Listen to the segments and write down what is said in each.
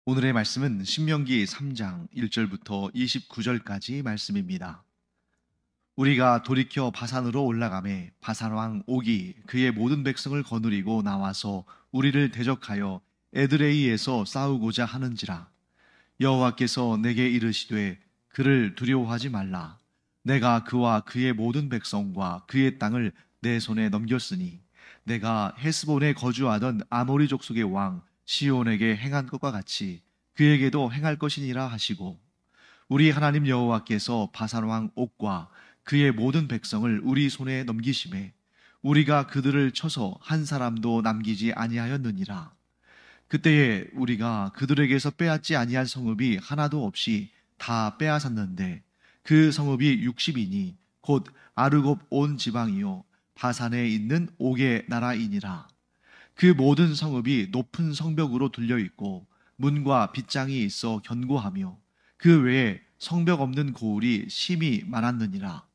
오늘의 말씀은 신명기 3장 1절부터 29절까지 말씀입니다. 우리가 돌이켜 바산으로 올라가매 바산 왕 옥이 그의 모든 백성을 거느리고 나와서 우리를 대적하여 에드레이에서 싸우고자 하는지라. 여호와께서 내게 이르시되 그를 두려워하지 말라. 내가 그와 그의 모든 백성과 그의 땅을 내 손에 넘겼으니 내가 헤스본에 거주하던 아모리 족속의 왕 시온에게 행한 것과 같이 그에게도 행할 것이니라 하시고, 우리 하나님 여호와께서 바산 왕 옥과 그의 모든 백성을 우리 손에 넘기심에 우리가 그들을 쳐서 한 사람도 남기지 아니하였느니라. 그때에 우리가 그들에게서 빼앗지 아니한 성읍이 하나도 없이 다 빼앗았는데 그 성읍이 60이니 곧 아르곱 온 지방이요 바산에 있는 옥의 나라이니라. 그 모든 성읍이 높은 성벽으로 둘려 있고 문과 빗장이 있어 견고하며 그 외에 성벽 없는 고을이 심히 많았느니라.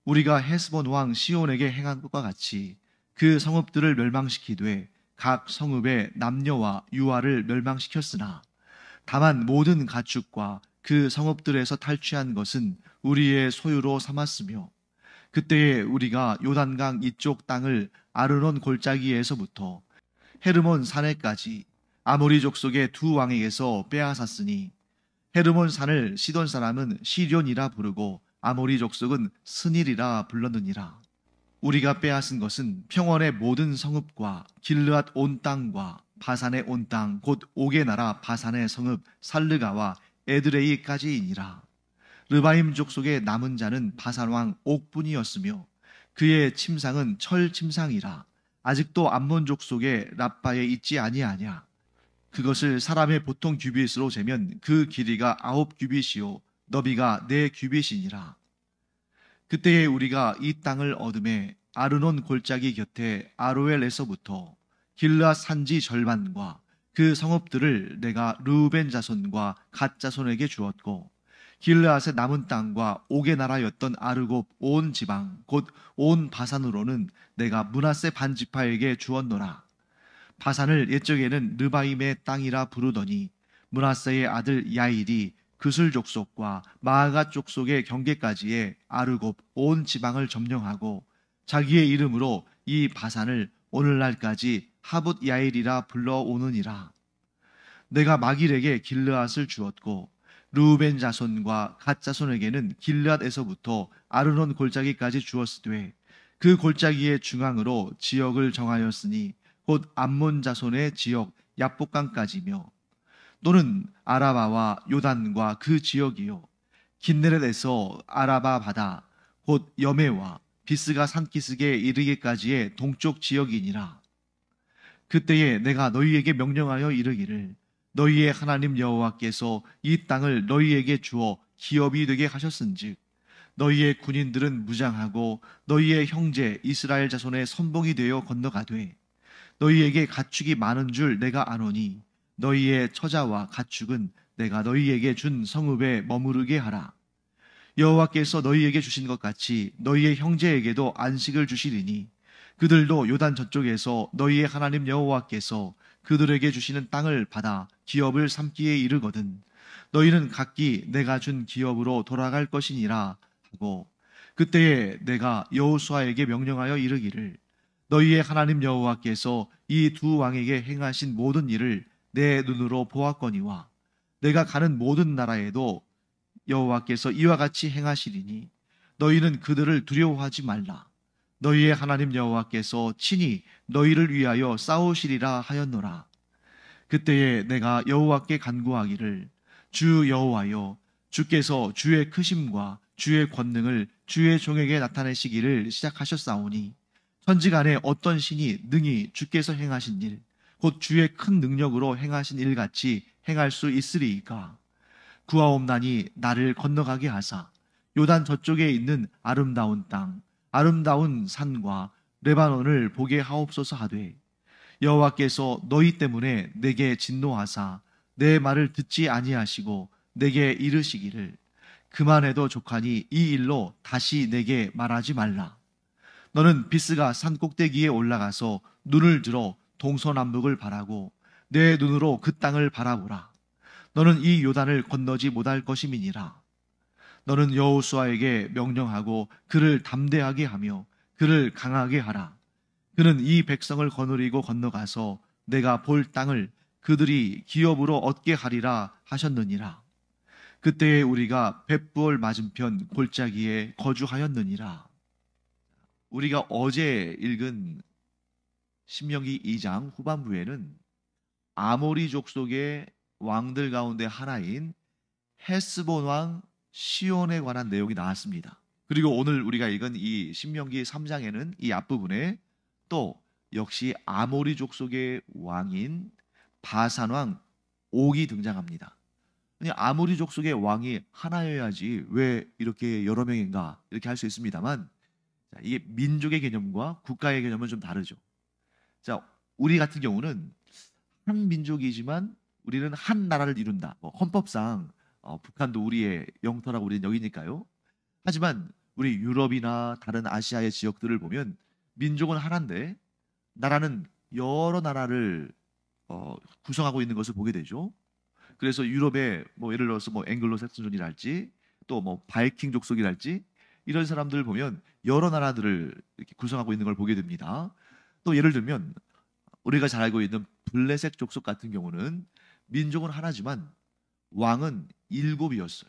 우리가 헤스본 왕 시온에게 행한 것과 같이 그 성읍들을 멸망시키되 각 성읍의 남녀와 유아를 멸망시켰으나 다만 모든 가축과 그 성읍들에서 탈취한 것은 우리의 소유로 삼았으며, 그때에 우리가 요단강 이쪽 땅을 아르논 골짜기에서부터 헤르몬 산에까지 아모리 족속의 두 왕에게서 빼앗았으니, 헤르몬 산을 시돈 사람은 시련이라 부르고 아모리 족속은 스닐이라 불렀느니라. 우리가 빼앗은 것은 평원의 모든 성읍과 길르앗 온 땅과 바산의 온 땅 곧 옥의 나라 바산의 성읍 살르가와 에드레이까지이니라. 르바임 족속의 남은 자는 바산 왕 옥뿐이었으며 그의 침상은 철 침상이라. 아직도 암몬 족속의 랍바에 있지 아니하냐. 그것을 사람의 보통 규빗으로 재면 그 길이가 9규빗이요 너비가 4규빗이니라. 그때에 우리가 이 땅을 얻음에 아르논 골짜기 곁에 아로엘에서부터 길르앗 산지 절반과 그 성읍들을 내가 르우벤 자손과 갓 자손에게 주었고, 길르앗의 남은 땅과 옥의 나라였던 아르곱 온 지방 곧 온 바산으로는 내가 므낫세 반지파에게 주었노라. 바산을 옛적에는 르바임의 땅이라 부르더니 므낫세의 아들 야일이 그술 족속과 마아가 족속의 경계까지의 아르곱 온 지방을 점령하고 자기의 이름으로 이 바산을 오늘날까지 하봇 야일이라 불러오느니라. 내가 마길에게 길르앗을 주었고 르우벤 자손과 갓 자손에게는 길르앗에서부터 아르논 골짜기까지 주었으되 그 골짜기의 중앙으로 지역을 정하였으니 곧 암몬 자손의 지역 야복강까지며, 또는 아라바와 요단과 그 지역이요 긴네렛에서 아라바 바다 곧 여메와 비스가 산기슭에 이르기까지의 동쪽 지역이니라. 그때에 내가 너희에게 명령하여 이르기를, 너희의 하나님 여호와께서 이 땅을 너희에게 주어 기업이 되게 하셨은즉 너희의 군인들은 무장하고 너희의 형제 이스라엘 자손의 선봉이 되어 건너가되, 너희에게 가축이 많은 줄 내가 아노니 너희의 처자와 가축은 내가 너희에게 준 성읍에 머무르게 하라. 여호와께서 너희에게 주신 것 같이 너희의 형제에게도 안식을 주시리니 그들도 요단 저쪽에서 너희의 하나님 여호와께서 그들에게 주시는 땅을 받아 기업을 삼기에 이르거든 너희는 각기 내가 준 기업으로 돌아갈 것이니라 하고, 그때에 내가 여호수아에게 명령하여 이르기를, 너희의 하나님 여호와께서 이 두 왕에게 행하신 모든 일을 내 눈으로 보았거니와 내가 가는 모든 나라에도 여호와께서 이와 같이 행하시리니 너희는 그들을 두려워하지 말라. 너희의 하나님 여호와께서 친히 너희를 위하여 싸우시리라 하였노라. 그때에 내가 여호와께 간구하기를, 주 여호와여, 주께서 주의 크심과 주의 권능을 주의 종에게 나타내시기를 시작하셨사오니 천지간에 어떤 신이 능히 주께서 행하신 일, 곧 주의 큰 능력으로 행하신 일 같이 행할 수 있으리이까. 구하옵나니 나를 건너가게 하사 요단 저쪽에 있는 아름다운 땅, 아름다운 산과 레바논을 보게 하옵소서 하되, 여호와께서 너희 때문에 내게 진노하사 내 말을 듣지 아니하시고 내게 이르시기를, 그만해도 족하니 이 일로 다시 내게 말하지 말라. 너는 비스가 산 꼭대기에 올라가서 눈을 들어 동서남북을 바라고 내 눈으로 그 땅을 바라보라. 너는 이 요단을 건너지 못할 것임이니라. 너는 여호수아에게 명령하고 그를 담대하게 하며 그를 강하게 하라. 그는 이 백성을 거느리고 건너가서 내가 볼 땅을 그들이 기업으로 얻게 하리라 하셨느니라. 그때에 우리가 벳부얼 맞은편 골짜기에 거주하였느니라. 우리가 어제 읽은 신명기 2장 후반부에는 아모리 족속의 왕들 가운데 하나인 헤스본 왕 시온에 관한 내용이 나왔습니다. 그리고 오늘 우리가 읽은 이 신명기 3장에는 이 앞부분에 또 역시 아모리 족속의 왕인 바산 왕 옥이 등장합니다. 아니, 아모리 족속의 왕이 하나여야지 왜 이렇게 여러 명인가 이렇게 할 수 있습니다만, 이게 민족의 개념과 국가의 개념은 좀 다르죠. 자, 우리 같은 경우는 한 민족이지만 우리는 한 나라를 이룬다. 헌법상 북한도 우리의 영토라고 우리는 여기니까요. 하지만 우리 유럽이나 다른 아시아의 지역들을 보면 민족은 하나인데 나라는 여러 나라를 구성하고 있는 것을 보게 되죠. 그래서 유럽에 예를 들어서 앵글로색슨족이랄지 또 바이킹 족속이랄지 이런 사람들을 보면 여러 나라들을 이렇게 구성하고 있는 걸 보게 됩니다. 또 예를 들면 우리가 잘 알고 있는 블레셋 족속 같은 경우는 민족은 하나지만 왕은 7이었어요.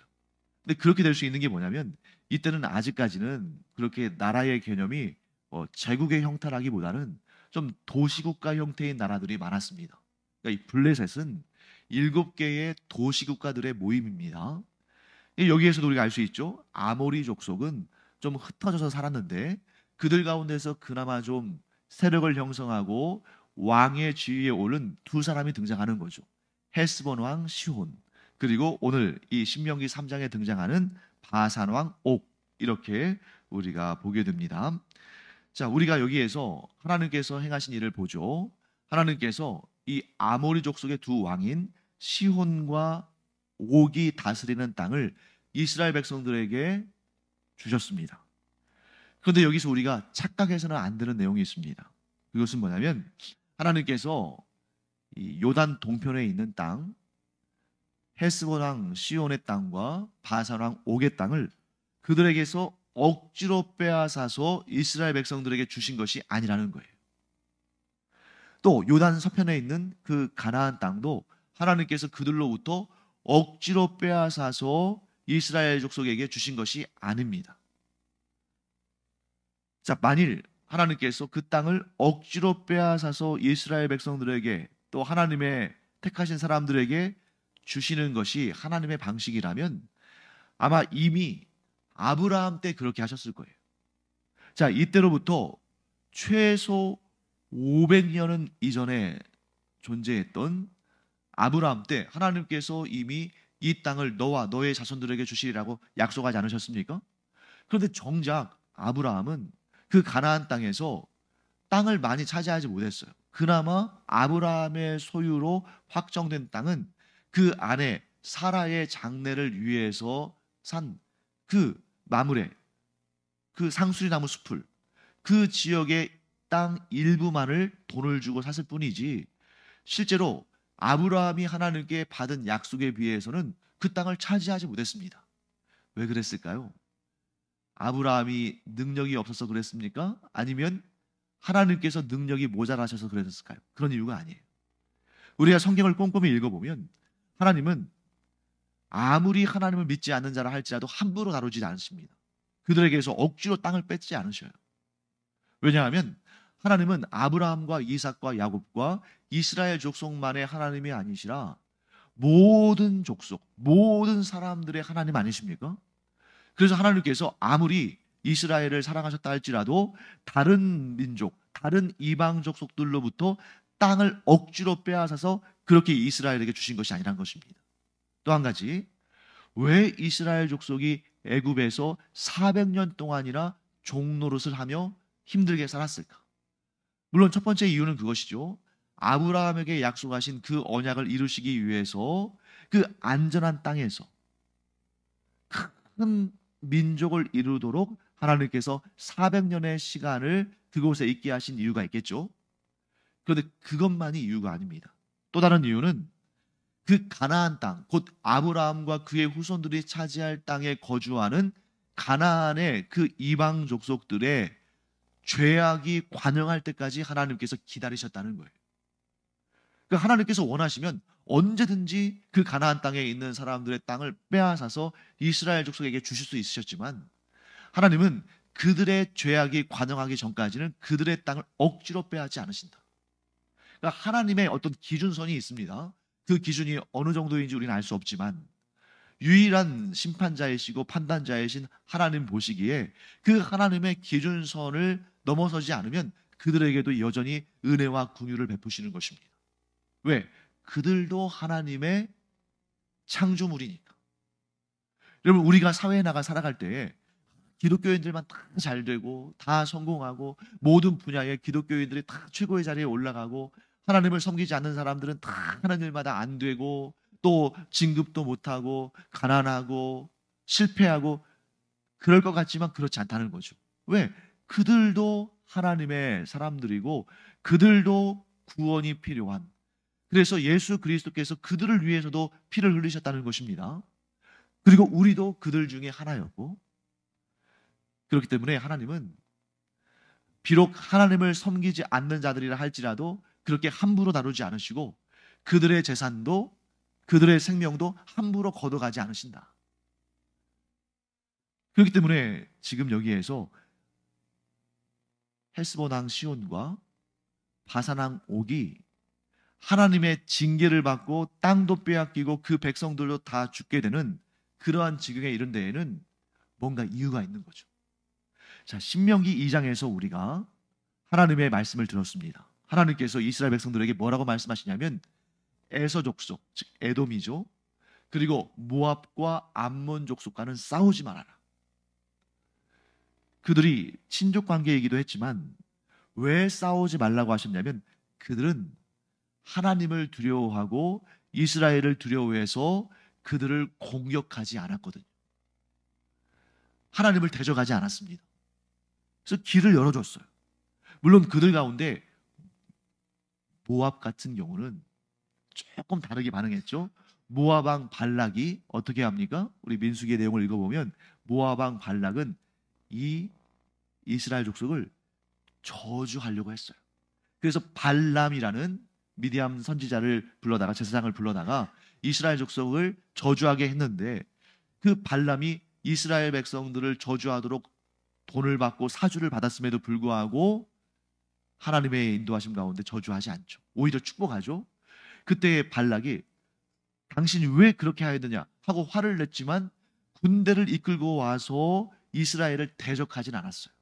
근데 그렇게 될 수 있는 게 뭐냐면 이때는 아직까지는 그렇게 나라의 개념이 제국의 형태라기보다는 좀 도시국가 형태의 나라들이 많았습니다. 그러니까 이 블레셋은 7개의 도시국가들의 모임입니다. 여기에서도 우리가 알 수 있죠. 아모리 족속은 좀 흩어져서 살았는데 그들 가운데서 그나마 좀 세력을 형성하고 왕의 지위에 오른 두 사람이 등장하는 거죠. 헤스본 왕 시혼, 그리고 오늘 이 신명기 3장에 등장하는 바산 왕 옥, 이렇게 우리가 보게 됩니다. 자, 우리가 여기에서 하나님께서 행하신 일을 보죠. 하나님께서 이 아모리 족속의 두 왕인 시혼과 옥이 다스리는 땅을 이스라엘 백성들에게 주셨습니다. 그런데 여기서 우리가 착각해서는 안 되는 내용이 있습니다. 그것은 뭐냐면 하나님께서 이 요단 동편에 있는 땅, 헤스본 왕 시온의 땅과 바산 왕 옥의 땅을 그들에게서 억지로 빼앗아서 이스라엘 백성들에게 주신 것이 아니라는 거예요. 또 요단 서편에 있는 그 가나안 땅도 하나님께서 그들로부터 억지로 빼앗아서 이스라엘 족속에게 주신 것이 아닙니다. 자, 만일 하나님께서 그 땅을 억지로 빼앗아서 이스라엘 백성들에게 또 하나님의 택하신 사람들에게 주시는 것이 하나님의 방식이라면 아마 이미 아브라함 때 그렇게 하셨을 거예요. 자, 이때로부터 최소 500년은 이전에 존재했던 아브라함 때 하나님께서 이미 이 땅을 너와 너의 자손들에게 주시리라고 약속하지 않으셨습니까? 그런데 정작 아브라함은 그 가나안 땅에서 땅을 많이 차지하지 못했어요. 그나마 아브라함의 소유로 확정된 땅은 그 안에 사라의 장래를 위해서 산 그 마물에 그 상수리나무 숲을 그 지역의 땅 일부만을 돈을 주고 샀을 뿐이지 실제로 아브라함이 하나님께 받은 약속에 비해서는 그 땅을 차지하지 못했습니다. 왜 그랬을까요? 아브라함이 능력이 없어서 그랬습니까? 아니면 하나님께서 능력이 모자라셔서 그랬을까요? 그런 이유가 아니에요. 우리가 성경을 꼼꼼히 읽어보면 하나님은 아무리 하나님을 믿지 않는 자라 할지라도 함부로 다루지 않으십니다. 그들에게서 억지로 땅을 뺏지 않으셔요. 왜냐하면 하나님은 아브라함과 이삭과 야곱과 이스라엘 족속만의 하나님이 아니시라 모든 족속, 모든 사람들의 하나님 아니십니까? 그래서 하나님께서 아무리 이스라엘을 사랑하셨다 할지라도 다른 민족, 다른 이방 족속들로부터 땅을 억지로 빼앗아서 그렇게 이스라엘에게 주신 것이 아니란 것입니다. 또 한 가지, 왜 이스라엘 족속이 애굽에서 400년 동안이나 종노릇을 하며 힘들게 살았을까? 물론 첫 번째 이유는 그것이죠. 아브라함에게 약속하신 그 언약을 이루시기 위해서 그 안전한 땅에서 큰 민족을 이루도록 하나님께서 400년의 시간을 그곳에 있게 하신 이유가 있겠죠. 그런데 그것만이 이유가 아닙니다. 또 다른 이유는 그 가나안 땅, 곧 아브라함과 그의 후손들이 차지할 땅에 거주하는 가나안의 그 이방 족속들의 죄악이 관영할 때까지 하나님께서 기다리셨다는 거예요. 그러니까 하나님께서 원하시면 언제든지 그 가나안 땅에 있는 사람들의 땅을 빼앗아서 이스라엘 족속에게 주실 수 있으셨지만, 하나님은 그들의 죄악이 관영하기 전까지는 그들의 땅을 억지로 빼앗지 않으신다. 그러니까 하나님의 어떤 기준선이 있습니다. 그 기준이 어느 정도인지 우리는 알 수 없지만, 유일한 심판자이시고 판단자이신 하나님 보시기에 그 하나님의 기준선을 넘어서지 않으면 그들에게도 여전히 은혜와 긍휼을 베푸시는 것입니다. 왜? 그들도 하나님의 창조물이니까. 여러분, 우리가 사회에 나가 살아갈 때에 기독교인들만 다 잘 되고 다 성공하고 모든 분야에 기독교인들이 다 최고의 자리에 올라가고, 하나님을 섬기지 않는 사람들은 다 하는 일마다 안 되고 또 진급도 못하고 가난하고 실패하고, 그럴 것 같지만 그렇지 않다는 거죠. 왜? 그들도 하나님의 사람들이고 그들도 구원이 필요한, 그래서 예수 그리스도께서 그들을 위해서도 피를 흘리셨다는 것입니다. 그리고 우리도 그들 중에 하나였고, 그렇기 때문에 하나님은 비록 하나님을 섬기지 않는 자들이라 할지라도 그렇게 함부로 다루지 않으시고, 그들의 재산도 그들의 생명도 함부로 걷어가지 않으신다. 그렇기 때문에 지금 여기에서 헬스본 왕 시온과 바산 왕 옥이 하나님의 징계를 받고 땅도 빼앗기고 그 백성들도 다 죽게 되는 그러한 지경에 이른 데에는 뭔가 이유가 있는 거죠. 자, 신명기 2장에서 우리가 하나님의 말씀을 들었습니다. 하나님께서 이스라엘 백성들에게 뭐라고 말씀하시냐면, 에서 족속, 즉 에돔이죠. 그리고 모압과 암몬 족속과는 싸우지 말아라. 그들이 친족 관계이기도 했지만 왜 싸우지 말라고 하셨냐면, 그들은 하나님을 두려워하고 이스라엘을 두려워해서 그들을 공격하지 않았거든요. 하나님을 대적하지 않았습니다. 그래서 길을 열어줬어요. 물론 그들 가운데 모압 같은 경우는 조금 다르게 반응했죠. 모압 왕 발락이 어떻게 합니까? 우리 민수기의 내용을 읽어보면 모압 왕 발락은 이 이스라엘 족속을 저주하려고 했어요. 그래서 발람이라는 미디암 선지자를 불러다가, 제사장을 불러다가 이스라엘 족속을 저주하게 했는데, 그 발람이 이스라엘 백성들을 저주하도록 돈을 받고 사주를 받았음에도 불구하고 하나님의 인도하심 가운데 저주하지 않죠. 오히려 축복하죠. 그때 발락이 당신이 왜 그렇게 하였느냐 하고 화를 냈지만 군대를 이끌고 와서 이스라엘을 대적하진 않았어요.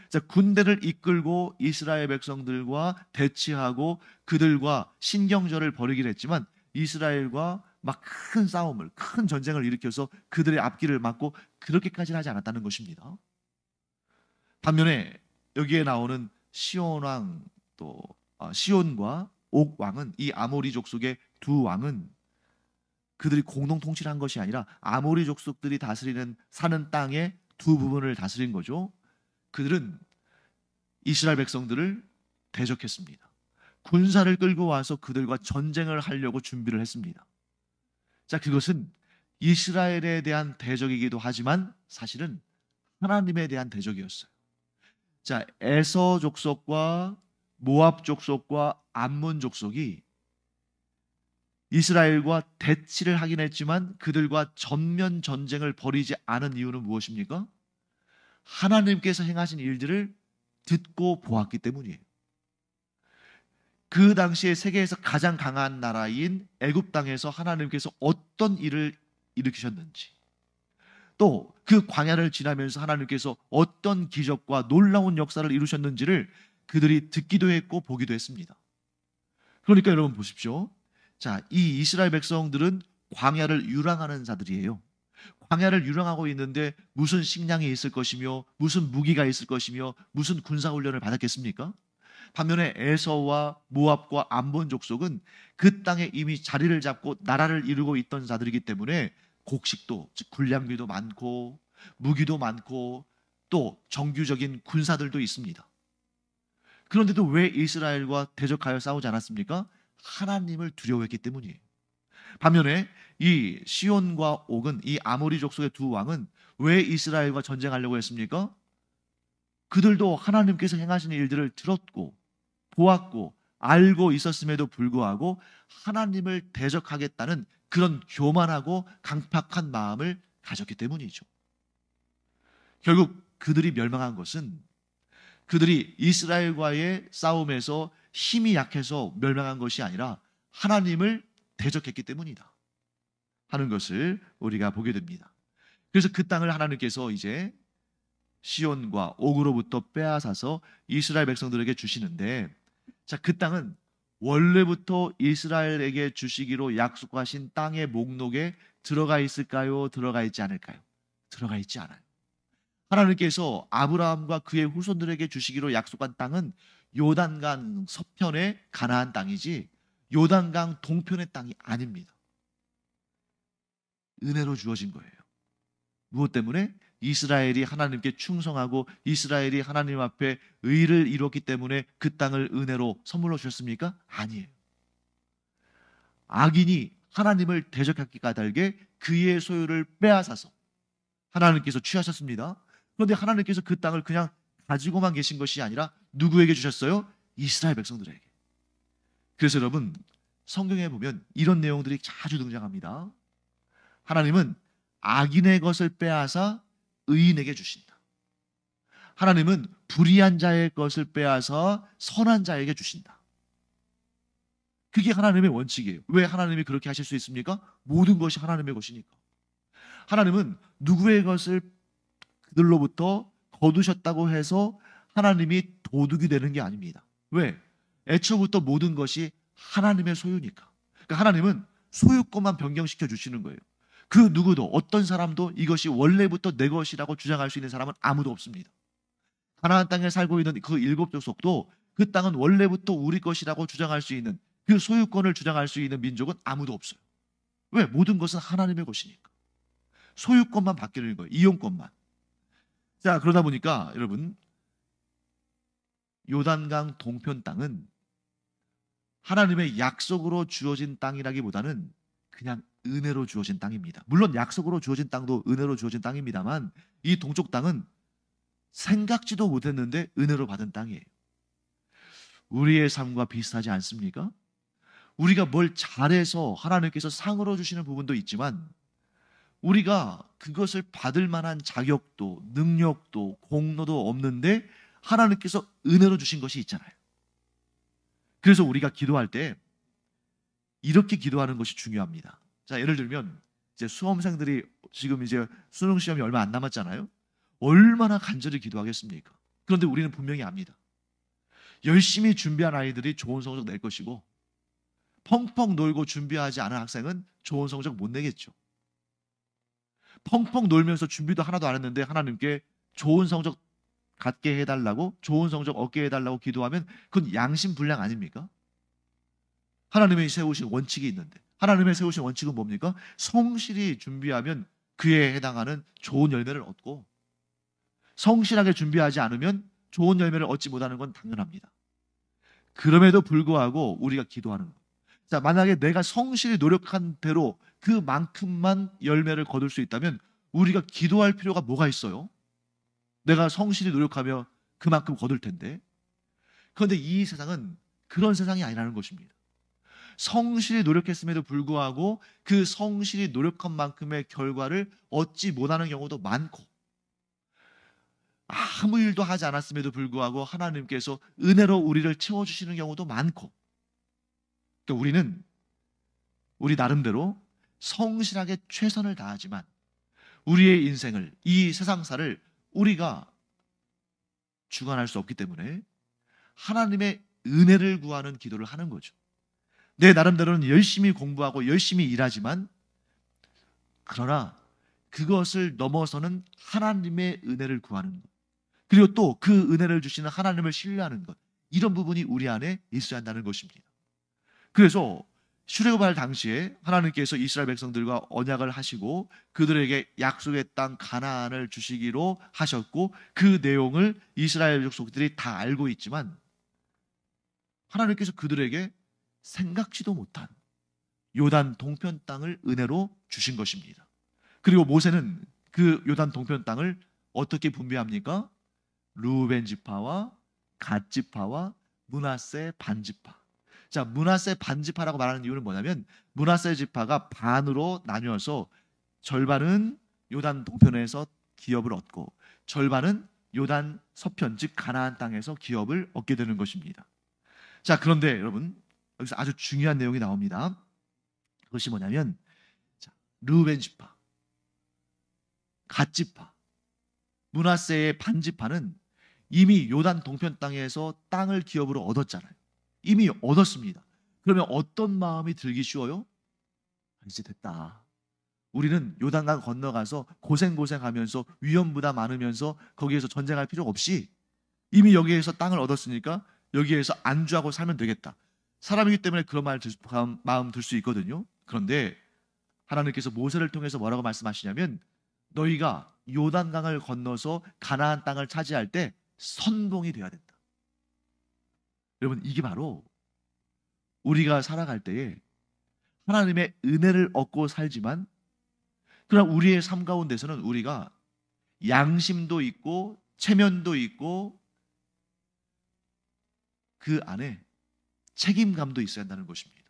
자, 군대를 이끌고 이스라엘 백성들과 대치하고 그들과 신경전을 벌이긴 했지만 이스라엘과 막 큰 싸움을, 큰 전쟁을 일으켜서 그들의 앞길을 막고 그렇게까지는 하지 않았다는 것입니다. 반면에 여기에 나오는 시온 왕, 또 시온과 옥 왕은, 이 아모리 족속의 두 왕은 그들이 공동 통치를 한 것이 아니라 아모리 족속들이 다스리는 사는 땅의 두 부분을 다스린 거죠. 그들은 이스라엘 백성들을 대적했습니다. 군사를 끌고 와서 그들과 전쟁을 하려고 준비를 했습니다. 자, 그것은 이스라엘에 대한 대적이기도 하지만 사실은 하나님에 대한 대적이었어요. 자, 에서 족속과 모압 족속과 암몬 족속이 이스라엘과 대치를 하긴 했지만 그들과 전면 전쟁을 벌이지 않은 이유는 무엇입니까? 하나님께서 행하신 일들을 듣고 보았기 때문이에요. 그 당시에 세계에서 가장 강한 나라인 애굽 땅에서 하나님께서 어떤 일을 일으키셨는지, 또 그 광야를 지나면서 하나님께서 어떤 기적과 놀라운 역사를 이루셨는지를 그들이 듣기도 했고 보기도 했습니다. 그러니까 여러분 보십시오. 자, 이 이스라엘 백성들은 광야를 유랑하는 자들이에요. 광야를 유랑하고 있는데 무슨 식량이 있을 것이며 무슨 무기가 있을 것이며 무슨 군사훈련을 받았겠습니까? 반면에 에서와 모압과 암몬 족속은 그 땅에 이미 자리를 잡고 나라를 이루고 있던 자들이기 때문에 곡식도, 즉 군량미도 많고 무기도 많고 또 정규적인 군사들도 있습니다. 그런데도 왜 이스라엘과 대적하여 싸우지 않았습니까? 하나님을 두려워했기 때문이에요. 반면에 이 시온과 옥은, 이 아모리 족속의 두 왕은 왜 이스라엘과 전쟁하려고 했습니까? 그들도 하나님께서 행하시는 일들을 들었고 보았고 알고 있었음에도 불구하고 하나님을 대적하겠다는 그런 교만하고 강팍한 마음을 가졌기 때문이죠. 결국 그들이 멸망한 것은 그들이 이스라엘과의 싸움에서 힘이 약해서 멸망한 것이 아니라 하나님을 대적했기 때문이다 하는 것을 우리가 보게 됩니다. 그래서 그 땅을 하나님께서 이제 시온과 옥으로부터 빼앗아서 이스라엘 백성들에게 주시는데, 자, 그 땅은 원래부터 이스라엘에게 주시기로 약속하신 땅의 목록에 들어가 있을까요? 들어가 있지 않을까요? 들어가 있지 않아요. 하나님께서 아브라함과 그의 후손들에게 주시기로 약속한 땅은 요단강 서편의 가나안 땅이지 요단강 동편의 땅이 아닙니다. 은혜로 주어진 거예요. 무엇 때문에? 이스라엘이 하나님께 충성하고 이스라엘이 하나님 앞에 의를 이뤘기 때문에 그 땅을 은혜로 선물로 주셨습니까? 아니에요. 악인이 하나님을 대적하기 까닭에 그의 소유를 빼앗아서 하나님께서 취하셨습니다. 그런데 하나님께서 그 땅을 그냥 가지고만 계신 것이 아니라 누구에게 주셨어요? 이스라엘 백성들에게. 그래서 여러분, 성경에 보면 이런 내용들이 자주 등장합니다. 하나님은 악인의 것을 빼앗아 의인에게 주신다. 하나님은 불의한 자의 것을 빼앗아 선한 자에게 주신다. 그게 하나님의 원칙이에요. 왜 하나님이 그렇게 하실 수 있습니까? 모든 것이 하나님의 것이니까. 하나님은 누구의 것을 그들로부터 거두셨다고 해서 하나님이 도둑이 되는 게 아닙니다. 왜? 애초부터 모든 것이 하나님의 소유니까. 그러니까 하나님은 소유권만 변경시켜 주시는 거예요. 그 누구도, 어떤 사람도 이것이 원래부터 내 것이라고 주장할 수 있는 사람은 아무도 없습니다. 가나안 땅에 살고 있는 그 일곱 족속도 그 땅은 원래부터 우리 것이라고 주장할 수 있는, 그 소유권을 주장할 수 있는 민족은 아무도 없어요. 왜? 모든 것은 하나님의 것이니까. 소유권만 바뀌는 거예요. 이용권만. 자, 그러다 보니까 여러분, 요단강 동편 땅은 하나님의 약속으로 주어진 땅이라기보다는 그냥 은혜로 주어진 땅입니다. 물론 약속으로 주어진 땅도 은혜로 주어진 땅입니다만, 이 동쪽 땅은 생각지도 못했는데 은혜로 받은 땅이에요. 우리의 삶과 비슷하지 않습니까? 우리가 뭘 잘해서 하나님께서 상으로 주시는 부분도 있지만 우리가 그것을 받을 만한 자격도 능력도 공로도 없는데 하나님께서 은혜로 주신 것이 있잖아요. 그래서 우리가 기도할 때 이렇게 기도하는 것이 중요합니다. 자, 예를 들면 이제 수험생들이 지금 이제 수능 시험이 얼마 안 남았잖아요. 얼마나 간절히 기도하겠습니까? 그런데 우리는 분명히 압니다. 열심히 준비한 아이들이 좋은 성적 낼 것이고 펑펑 놀고 준비하지 않은 학생은 좋은 성적 못 내겠죠. 펑펑 놀면서 준비도 하나도 안 했는데 하나님께 좋은 성적 갖게 해달라고, 좋은 성적 얻게 해달라고 기도하면 그건 양심불량 아닙니까? 하나님이 세우신 원칙이 있는데, 하나님의 세우신 원칙은 뭡니까? 성실히 준비하면 그에 해당하는 좋은 열매를 얻고, 성실하게 준비하지 않으면 좋은 열매를 얻지 못하는 건 당연합니다. 그럼에도 불구하고 우리가 기도하는 것. 자, 만약에 내가 성실히 노력한 대로 그만큼만 열매를 거둘 수 있다면 우리가 기도할 필요가 뭐가 있어요? 내가 성실히 노력하며 그만큼 거둘 텐데. 그런데 이 세상은 그런 세상이 아니라는 것입니다. 성실히 노력했음에도 불구하고 그 성실히 노력한 만큼의 결과를 얻지 못하는 경우도 많고, 아무 일도 하지 않았음에도 불구하고 하나님께서 은혜로 우리를 채워주시는 경우도 많고, 그러니까 우리는 우리 나름대로 성실하게 최선을 다하지만 우리의 인생을, 이 세상사를 우리가 주관할 수 없기 때문에 하나님의 은혜를 구하는 기도를 하는 거죠. 내 나름대로는 열심히 공부하고 열심히 일하지만, 그러나 그것을 넘어서는 하나님의 은혜를 구하는 것, 그리고 또 그 은혜를 주시는 하나님을 신뢰하는 것, 이런 부분이 우리 안에 있어야 한다는 것입니다. 그래서 출애굽할 당시에 하나님께서 이스라엘 백성들과 언약을 하시고 그들에게 약속의 땅 가나안을 주시기로 하셨고, 그 내용을 이스라엘 족속들이 다 알고 있지만 하나님께서 그들에게 생각지도 못한 요단 동편 땅을 은혜로 주신 것입니다. 그리고 모세는 그 요단 동편 땅을 어떻게 분배합니까? 르우벤 지파와 갓 지파와 므낫세 반 지파. 자, 므낫세 반 지파라고 말하는 이유는 뭐냐면 므낫세 지파가 반으로 나뉘어서 절반은 요단 동편에서 기업을 얻고 절반은 요단 서편 즉 가나안 땅에서 기업을 얻게 되는 것입니다. 자, 그런데 여러분 여기서 아주 중요한 내용이 나옵니다. 그것이 뭐냐면 자, 르우벤 지파, 갓 지파, 므낫세의 반 지파는 이미 요단 동편 땅에서 땅을 기업으로 얻었잖아요. 이미 얻었습니다. 그러면 어떤 마음이 들기 쉬워요? 이제 됐다. 우리는 요단강 건너가서 고생하면서 위험부담 많으면서 거기에서 전쟁할 필요 없이 이미 여기에서 땅을 얻었으니까 여기에서 안주하고 살면 되겠다. 사람이기 때문에 그런 마음 들 수 있거든요. 그런데 하나님께서 모세를 통해서 뭐라고 말씀하시냐면 너희가 요단강을 건너서 가나안 땅을 차지할 때 선봉이 되어야 된다. 여러분 이게 바로 우리가 살아갈 때에 하나님의 은혜를 얻고 살지만 그러나 우리의 삶 가운데서는 우리가 양심도 있고 체면도 있고 그 안에 책임감도 있어야 한다는 것입니다.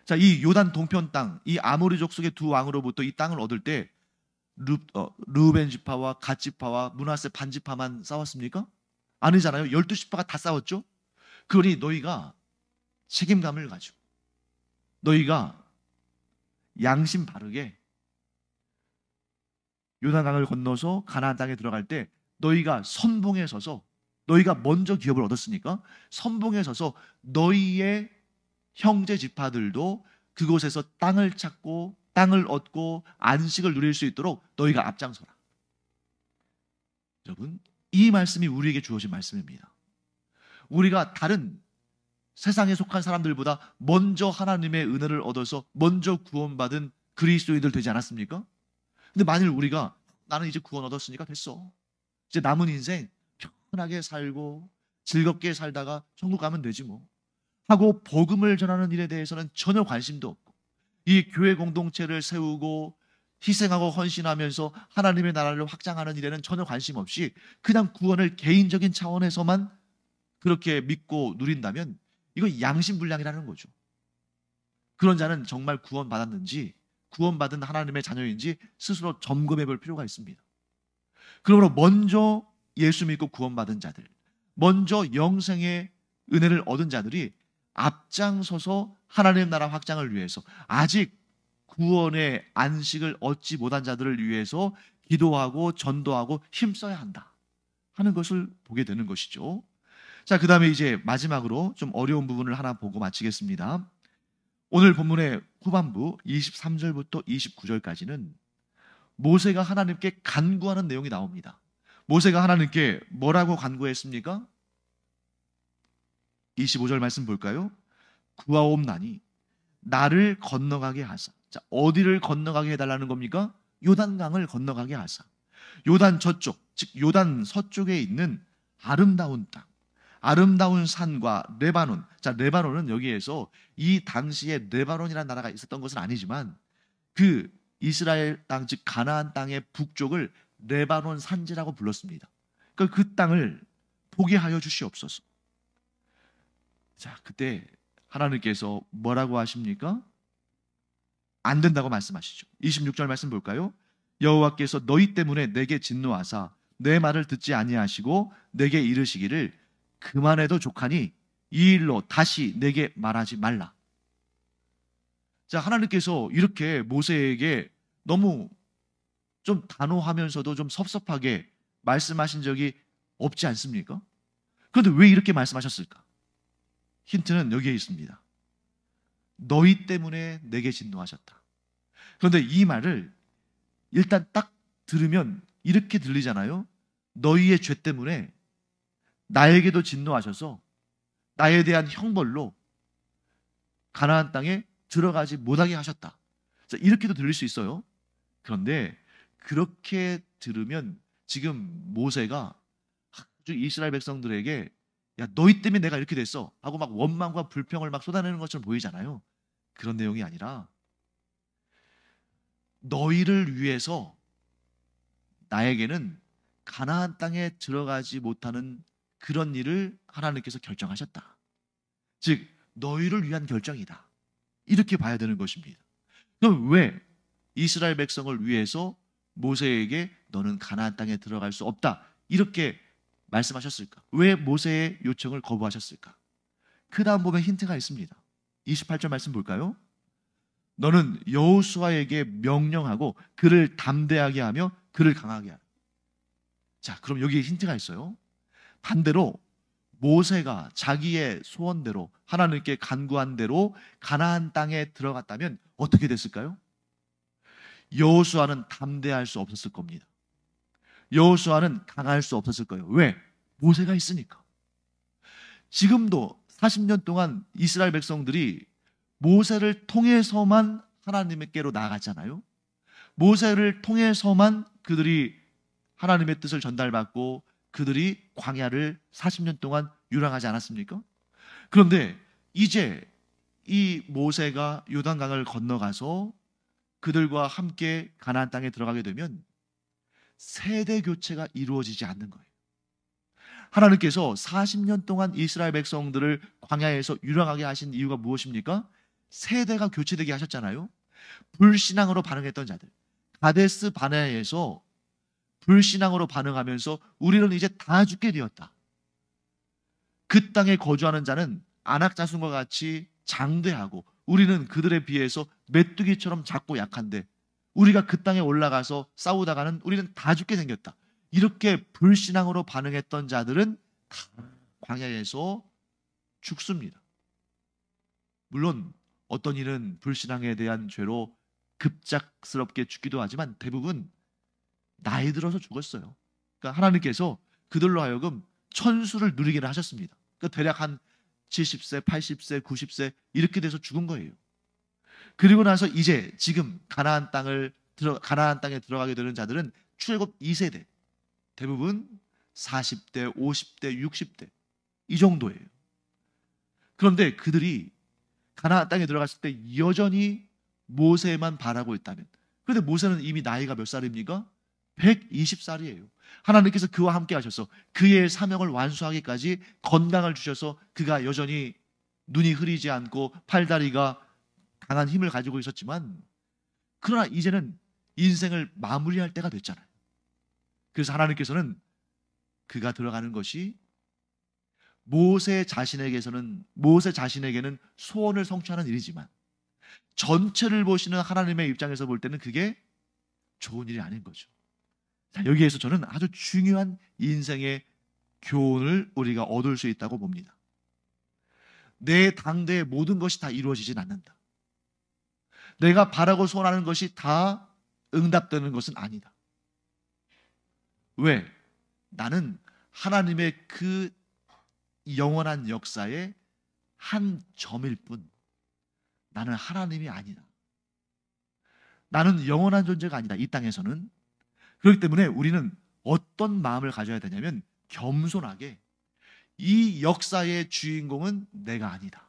자, 이 요단 동편 땅, 이 아모리 족속의 두 왕으로부터 이 땅을 얻을 때 르우벤 지파와 갓 지파와 므낫세 반 지파만 싸웠습니까? 아니잖아요. 12지파가 다 싸웠죠. 그러니 너희가 책임감을 가지고 너희가 양심 바르게 요단강을 건너서 가나안 땅에 들어갈 때 너희가 선봉에 서서 너희가 먼저 기업을 얻었으니까 선봉에 서서 너희의 형제 지파들도 그곳에서 땅을 찾고 땅을 얻고 안식을 누릴 수 있도록 너희가 앞장서라. 여러분, 이 말씀이 우리에게 주어진 말씀입니다. 우리가 다른 세상에 속한 사람들보다 먼저 하나님의 은혜를 얻어서 먼저 구원받은 그리스도인들 되지 않았습니까? 근데 만일 우리가 나는 이제 구원 얻었으니까 됐어. 이제 남은 인생 편하게 살고 즐겁게 살다가 천국 가면 되지 뭐. 하고 복음을 전하는 일에 대해서는 전혀 관심도 없고 이 교회 공동체를 세우고 희생하고 헌신하면서 하나님의 나라를 확장하는 일에는 전혀 관심 없이 그냥 구원을 개인적인 차원에서만 그렇게 믿고 누린다면 이거 양심불량이라는 거죠. 그런 자는 정말 구원받았는지 구원받은 하나님의 자녀인지 스스로 점검해 볼 필요가 있습니다. 그러므로 먼저 예수 믿고 구원받은 자들, 먼저 영생의 은혜를 얻은 자들이 앞장서서 하나님의 나라 확장을 위해서 아직 구원의 안식을 얻지 못한 자들을 위해서 기도하고 전도하고 힘써야 한다 하는 것을 보게 되는 것이죠. 자, 그 다음에 이제 마지막으로 좀 어려운 부분을 하나 보고 마치겠습니다. 오늘 본문의 후반부 23절부터 29절까지는 모세가 하나님께 간구하는 내용이 나옵니다. 모세가 하나님께 뭐라고 간구했습니까? 25절 말씀 볼까요? 구하옵나니 나를 건너가게 하사. 자, 어디를 건너가게 해달라는 겁니까? 요단강을 건너가게 하사. 요단 저쪽, 즉 요단 서쪽에 있는 아름다운 땅, 아름다운 산과 레바논. 자, 레바논은 여기에서 이 당시에 레바논이라는 나라가 있었던 것은 아니지만 그 이스라엘 땅, 즉 가나안 땅의 북쪽을 레바논 산지라고 불렀습니다. 그러니까 그 땅을 보게 하여 주시옵소서. 자, 그때 하나님께서 뭐라고 하십니까? 안 된다고 말씀하시죠. 26절 말씀 볼까요? 여호와께서 너희 때문에 내게 진노하사 내 말을 듣지 아니하시고 내게 이르시기를 그만해도 족하니 이 일로 다시 내게 말하지 말라. 자, 하나님께서 이렇게 모세에게 너무 좀 단호하면서도 좀 섭섭하게 말씀하신 적이 없지 않습니까? 그런데 왜 이렇게 말씀하셨을까? 힌트는 여기에 있습니다. 너희 때문에 내게 진노하셨다. 그런데 이 말을 일단 딱 들으면 이렇게 들리잖아요. 너희의 죄 때문에 나에게도 진노하셔서 나에 대한 형벌로 가나안 땅에 들어가지 못하게 하셨다. 자, 이렇게도 들릴 수 있어요. 그런데 그렇게 들으면 지금 모세가 아주 이스라엘 백성들에게 야, 너희 때문에 내가 이렇게 됐어 하고 막 원망과 불평을 막 쏟아내는 것처럼 보이잖아요. 그런 내용이 아니라 너희를 위해서 나에게는 가나안 땅에 들어가지 못하는 그런 일을 하나님께서 결정하셨다. 즉 너희를 위한 결정이다. 이렇게 봐야 되는 것입니다. 그럼 왜 이스라엘 백성을 위해서 모세에게 너는 가나안 땅에 들어갈 수 없다 이렇게 말씀하셨을까? 왜 모세의 요청을 거부하셨을까? 그 다음 보면 힌트가 있습니다. 28절 말씀 볼까요? 너는 여호수아에게 명령하고 그를 담대하게 하며 그를 강하게 하라. 자, 그럼 여기에 힌트가 있어요. 반대로 모세가 자기의 소원대로 하나님께 간구한 대로 가나안 땅에 들어갔다면 어떻게 됐을까요? 여호수아는 담대할 수 없었을 겁니다. 여호수아는 강할 수 없었을 거예요. 왜? 모세가 있으니까. 지금도 40년 동안 이스라엘 백성들이 모세를 통해서만 하나님께로 나아갔잖아요. 모세를 통해서만 그들이 하나님의 뜻을 전달받고 그들이 광야를 40년 동안 유랑하지 않았습니까? 그런데 이제 이 모세가 요단강을 건너가서 그들과 함께 가나안 땅에 들어가게 되면 세대 교체가 이루어지지 않는 거예요. 하나님께서 40년 동안 이스라엘 백성들을 광야에서 유랑하게 하신 이유가 무엇입니까? 세대가 교체되게 하셨잖아요. 불신앙으로 반응했던 자들, 가데스 바네아에서 불신앙으로 반응하면서 우리는 이제 다 죽게 되었다. 그 땅에 거주하는 자는 안악자손과 같이 장대하고 우리는 그들에 비해서 메뚜기처럼 작고 약한데 우리가 그 땅에 올라가서 싸우다가는 우리는 다 죽게 생겼다. 이렇게 불신앙으로 반응했던 자들은 다 광야에서 죽습니다. 물론 어떤 이는 불신앙에 대한 죄로 급작스럽게 죽기도 하지만 대부분 나이 들어서 죽었어요. 그러니까 하나님께서 그들로 하여금 천수를 누리게 하셨습니다. 그러니까 대략 한 70세, 80세, 90세 이렇게 돼서 죽은 거예요. 그리고 나서 이제 지금 가나안 땅에 들어가게 되는 자들은 출애굽 2세대, 대부분 40대, 50대, 60대 이 정도예요. 그런데 그들이 가나안 땅에 들어갔을 때 여전히 모세만 바라고 있다면, 그런데 모세는 이미 나이가 몇 살입니까? 120살이에요. 하나님께서 그와 함께 하셔서 그의 사명을 완수하기까지 건강을 주셔서 그가 여전히 눈이 흐리지 않고 팔다리가 강한 힘을 가지고 있었지만, 그러나 이제는 인생을 마무리할 때가 됐잖아요. 그래서 하나님께서는 그가 들어가는 것이 모세 자신에게는 소원을 성취하는 일이지만 전체를 보시는 하나님의 입장에서 볼 때는 그게 좋은 일이 아닌 거죠. 자, 여기에서 저는 아주 중요한 인생의 교훈을 우리가 얻을 수 있다고 봅니다. 내 당대의 모든 것이 다 이루어지진 않는다. 내가 바라고 소원하는 것이 다 응답되는 것은 아니다. 왜? 나는 하나님의 그 영원한 역사의 한 점일 뿐, 나는 하나님이 아니다. 나는 영원한 존재가 아니다, 이 땅에서는. 그렇기 때문에 우리는 어떤 마음을 가져야 되냐면 겸손하게 이 역사의 주인공은 내가 아니다.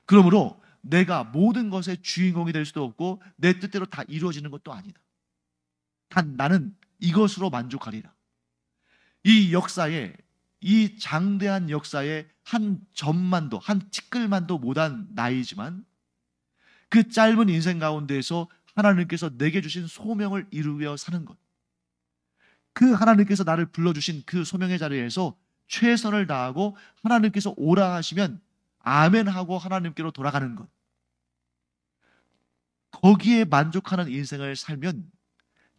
그러므로 내가 모든 것의 주인공이 될 수도 없고 내 뜻대로 다 이루어지는 것도 아니다. 단 나는 이것으로 만족하리라. 이 역사에, 이 장대한 역사의 한 점만도, 한 티끌만도 못한 나이지만 그 짧은 인생 가운데에서 하나님께서 내게 주신 소명을 이루며 사는 것, 그 하나님께서 나를 불러주신 그 소명의 자리에서 최선을 다하고 하나님께서 오라 하시면 아멘 하고 하나님께로 돌아가는 것, 거기에 만족하는 인생을 살면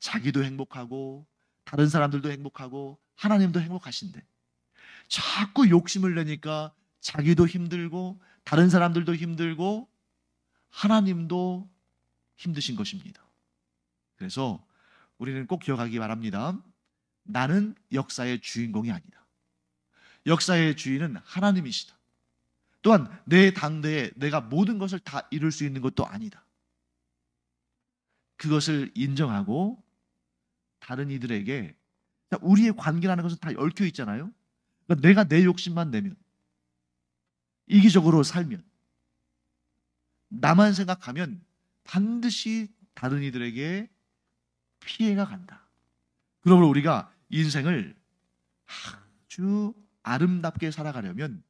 자기도 행복하고 다른 사람들도 행복하고 하나님도 행복하신데, 자꾸 욕심을 내니까 자기도 힘들고 다른 사람들도 힘들고 하나님도 힘드신 것입니다. 그래서 우리는 꼭 기억하기 바랍니다. 나는 역사의 주인공이 아니다. 역사의 주인은 하나님이시다. 또한 내 당대에 내가 모든 것을 다 이룰 수 있는 것도 아니다. 그것을 인정하고 다른 이들에게, 우리의 관계라는 것은 다 얽혀 있잖아요. 그러니까 내가 내 욕심만 내면, 이기적으로 살면, 나만 생각하면 반드시 다른 이들에게 피해가 간다. 그러므로 우리가 인생을 아주 아름답게 살아가려면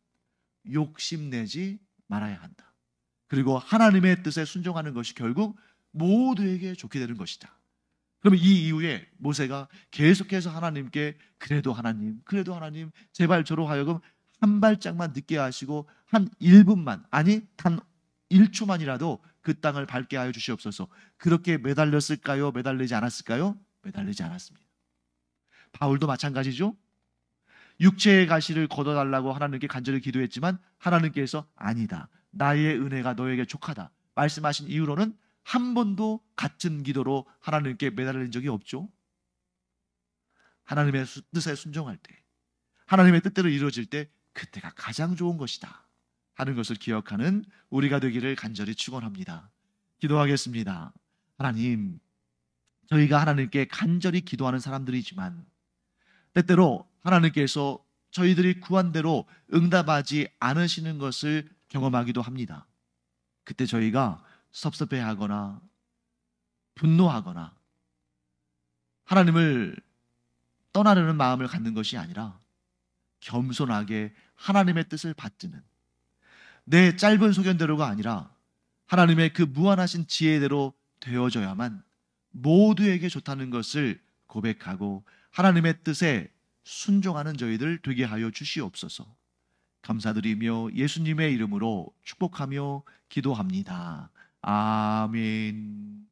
욕심내지 말아야 한다. 그리고 하나님의 뜻에 순종하는 것이 결국 모두에게 좋게 되는 것이다. 그러면 이 이후에 모세가 계속해서 하나님께 그래도 하나님 제발 저로 하여금 한 발짝만 늦게 하시고 한 1분만 아니 단 1초만이라도 그 땅을 밟게 하여 주시옵소서. 그렇게 매달렸을까요? 매달리지 않았을까요? 매달리지 않았습니다. 바울도 마찬가지죠. 육체의 가시를 걷어달라고 하나님께 간절히 기도했지만 하나님께서 아니다. 나의 은혜가 너에게 족하다 말씀하신 이후로는 한 번도 같은 기도로 하나님께 매달린 적이 없죠. 하나님의 뜻에 순종할 때, 하나님의 뜻대로 이루어질 때 그때가 가장 좋은 것이다 하는 것을 기억하는 우리가 되기를 간절히 축원합니다. 기도하겠습니다. 하나님, 저희가 하나님께 간절히 기도하는 사람들이지만 때때로 하나님께서 저희들이 구한 대로 응답하지 않으시는 것을 경험하기도 합니다. 그때 저희가 섭섭해하거나 분노하거나 하나님을 떠나려는 마음을 갖는 것이 아니라 겸손하게 하나님의 뜻을 받드는 내 짧은 소견대로가 아니라 하나님의 그 무한하신 지혜대로 되어져야만 모두에게 좋다는 것을 고백하고 하나님의 뜻에 순종하는 저희들 되게 하여 주시옵소서. 감사드리며 예수님의 이름으로 축복하며 기도합니다. 아멘.